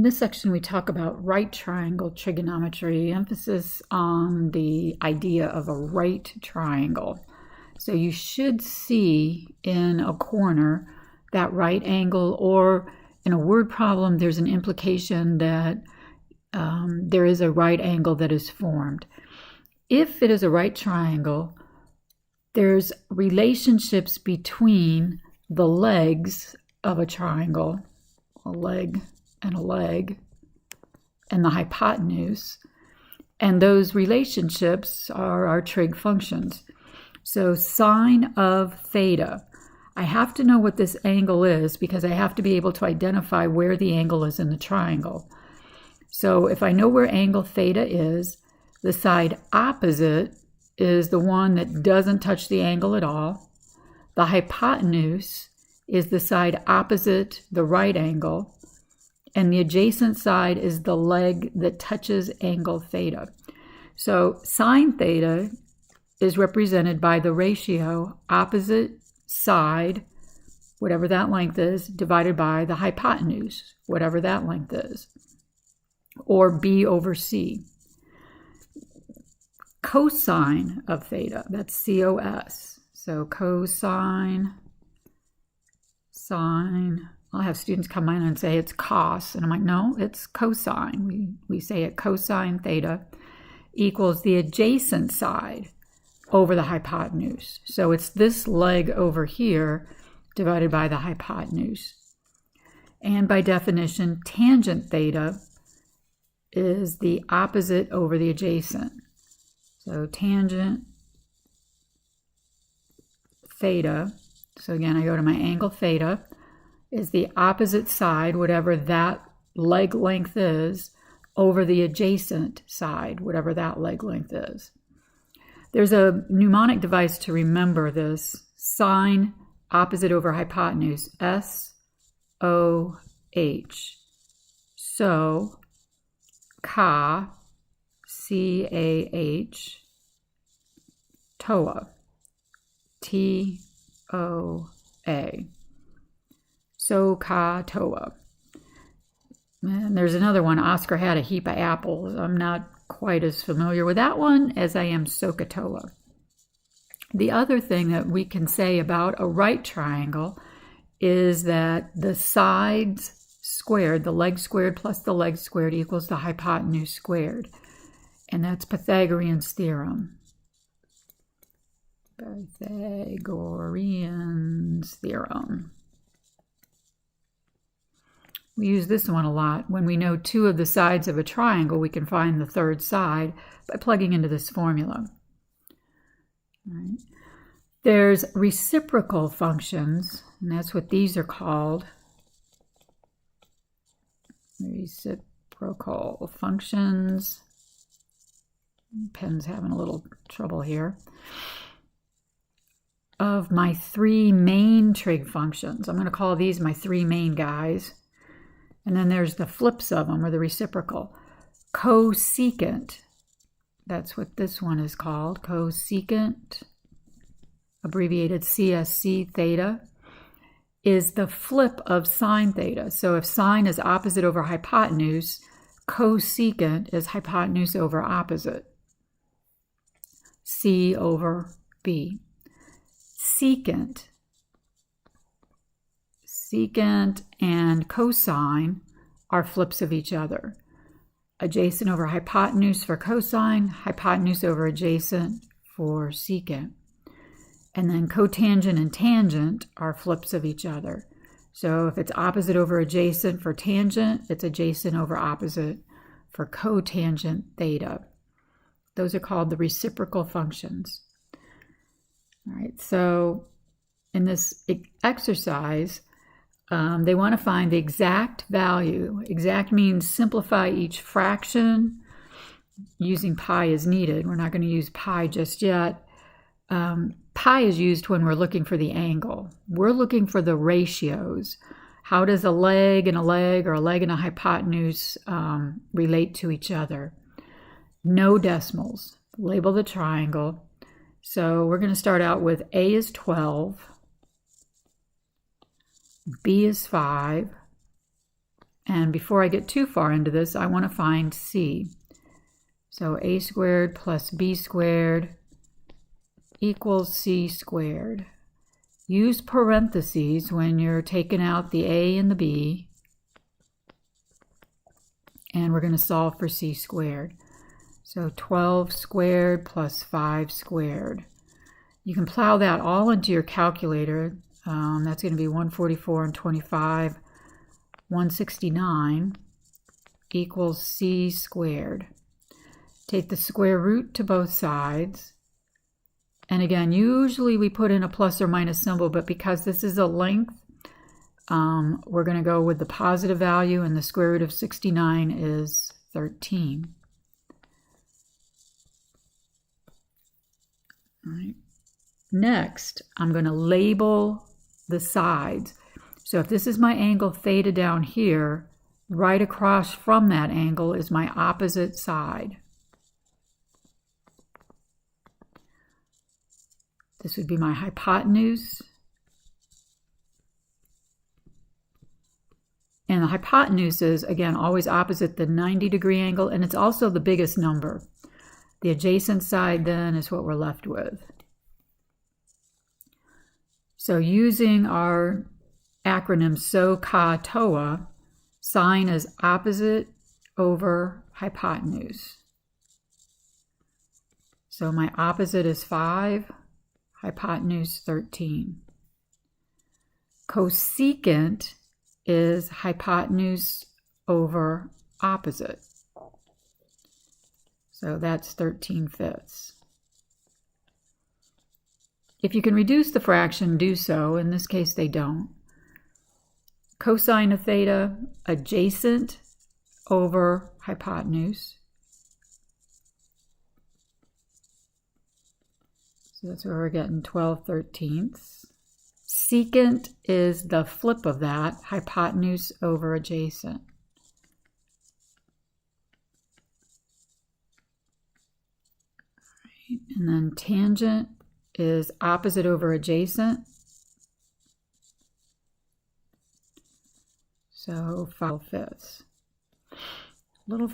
In this section, we talk about right triangle trigonometry, emphasis on the idea of a right triangle. So you should see in a corner that right angle, or in a word problem, there's an implication that there is a right angle that is formed. If it is a right triangle, there's relationships between the legs of a triangle, a leg and a leg, and the hypotenuse. And those relationships are our trig functions. So sine of theta. I have to know what this angle is because I have to be able to identify where the angle is in the triangle. So if I know where angle theta is, the side opposite is the one that doesn't touch the angle at all. The hypotenuse is the side opposite the right angle, and the adjacent side is the leg that touches angle theta. So sine theta is represented by the ratio opposite side, whatever that length is, divided by the hypotenuse, whatever that length is, or B over C. Cosine of theta, that's COS. So cosine, sine. I'll have students come in and say it's cos, and I'm like, no, it's cosine. We say it cosine theta equals the adjacent side over the hypotenuse. So it's this leg over here divided by the hypotenuse. And by definition, tangent theta is the opposite over the adjacent. So tangent theta, so again, I go to my angle theta, is the opposite side, whatever that leg length is, over the adjacent side, whatever that leg length is. There's a mnemonic device to remember this. Sine opposite over hypotenuse, S-O-H. So, Ka, C-A-H, Toa, T-O-A. So, Ka, Toa. And there's another one, Oscar had a heap of apples. I'm not quite as familiar with that one as I am SOHCAHTOA. The other thing that we can say about a right triangle is that the sides squared, the leg squared plus the leg squared equals the hypotenuse squared. And that's Pythagorean's theorem. Pythagorean's theorem. We use this one a lot. When we know two of the sides of a triangle, we can find the third side by plugging into this formula. All right. There's reciprocal functions, and that's what these are called. Reciprocal functions. Pen's having a little trouble here. Of my three main trig functions. I'm going to call these my three main guys. And then there's the flips of them, or the reciprocal. Cosecant, that's what this one is called. Cosecant, abbreviated CSC theta, is the flip of sine theta. So if sine is opposite over hypotenuse, cosecant is hypotenuse over opposite. C over B. Secant and cosine are flips of each other. Adjacent over hypotenuse for cosine, hypotenuse over adjacent for secant. And then cotangent and tangent are flips of each other. So if it's opposite over adjacent for tangent, it's adjacent over opposite for cotangent theta. Those are called the reciprocal functions. All right, so in this exercise, they want to find the exact value. Exact means simplify each fraction using pi as needed. We're not going to use pi just yet. Pi is used when we're looking for the angle. We're looking for the ratios. How does a leg and a leg, or a leg and a hypotenuse relate to each other? No decimals. Label the triangle. So we're going to start out with A is 12. B is 5, And before I get too far into this, I want to find c. So a squared plus b squared equals c squared. Use parentheses when you're taking out the a and the b. And we're going to solve for c squared. So 12 squared plus 5 squared. You can plow that all into your calculator. That's going to be 144 and 25. 169 equals c squared. Take the square root to both sides. And again, usually we put in a plus or minus symbol, but because this is a length, we're going to go with the positive value, and the square root of 69 is 13. All right. Next, I'm going to label the sides. So if this is my angle theta down here, right across from that angle is my opposite side. This would be my hypotenuse. And the hypotenuse is, again, always opposite the 90-degree angle, and it's also the biggest number. The adjacent side, then, is what we're left with. So using our acronym SOHCAHTOA, sine is opposite over hypotenuse. So my opposite is 5, hypotenuse 13. Cosecant is hypotenuse over opposite. So that's 13/5. If you can reduce the fraction, do so. In this case, they don't. Cosine of theta, adjacent over hypotenuse. So that's where we're getting 12/13. Secant is the flip of that, hypotenuse over adjacent. Right. And then tangent is opposite over adjacent. So 5/5. Little